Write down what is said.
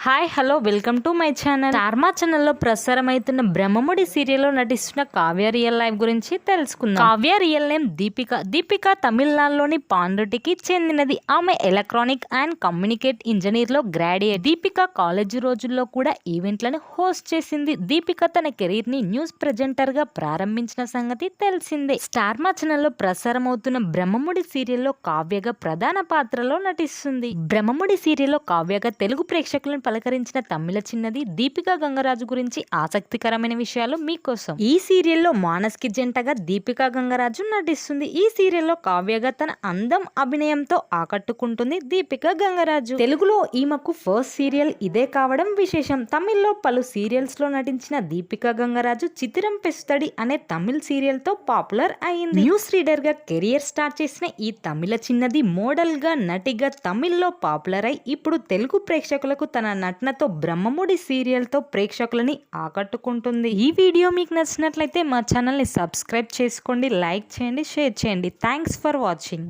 Hi hello welcome to my channel. Star Maa ఛానల్లో ప్రసారమవుతున్న బ్రహ్మముడి సీరియల్లో నటిస్తున్న కావ్య రియల్ లైఫ్ గురించి తెలుసుకుందాం. కావ్య రియల్ నేమ్ దీపిక తమిళనాడులోని పాండుటికి చెందినది. ఆమె ఎలక్ట్రానిక్ అండ్ కమ్యూనికేట్ ఇంజనీర్ లో గ్రాడ్యుయేట్. దీపిక కాలేజీ రోజుల్లో కూడా ఈవెంట్లను హోస్ట్ చేసింది. దీపిక తన కెరీర్ ని న్యూస్ ప్రెజెంటర్ గా ప్రారంభించిన సంగతి తెలిసిందే. స్టార్మా ఛానల్లో ప్రసారమవుతున్న బ్రహ్మముడి సీరియల్లో కావ్యగా ప్రధాన పాత్రలో నటిస్తుంది. బ్రహ్మముడి సీరియల్లో కావ్యగా తెలుగు ప్రేక్షకులను పలకరించిన తమిళ చిన్నది దీపిక గంగరాజు గురించి ఆసక్తికరమైన విషయాలు మీకోసం. ఈ సీరియల్లో మానస్కి జంటగా దీపిక గంగరాజు నటిస్తుంది. ఈ సీరియల్లో కావ్యగా తన అందం అభినయంతో ఆకట్టుకుంటుంది దీపిక గంగరాజు. తెలుగులో ఈమెకు ఫస్ట్ సీరియల్ ఇదే కావడం విశేషం. తమిళ్లో పలు సీరియల్స్ లో నటించిన దీపిక గంగరాజు చితిరం పెస్తుతడి అనే తమిళ్ సీరియల్ తో పాపులర్ అయింది. న్యూస్ రీడర్ గా కెరియర్ స్టార్ట్ చేసిన ఈ తమిళ చిన్నది మోడల్ గా నటిగా తమిళ్లో పాపులర్ అయి ఇప్పుడు తెలుగు ప్రేక్షకులకు తన నటనతో బ్రహ్మముడి సీరియల్ తో ప్రేక్షకులని ఆకట్టుకుంటుంది. ఈ వీడియో మీకు నచ్చినట్లయితే మా ఛానల్ ని సబ్స్క్రైబ్ చేసుకోండి, లైక్ చేయండి, షేర్ చేయండి. Thanks for watching.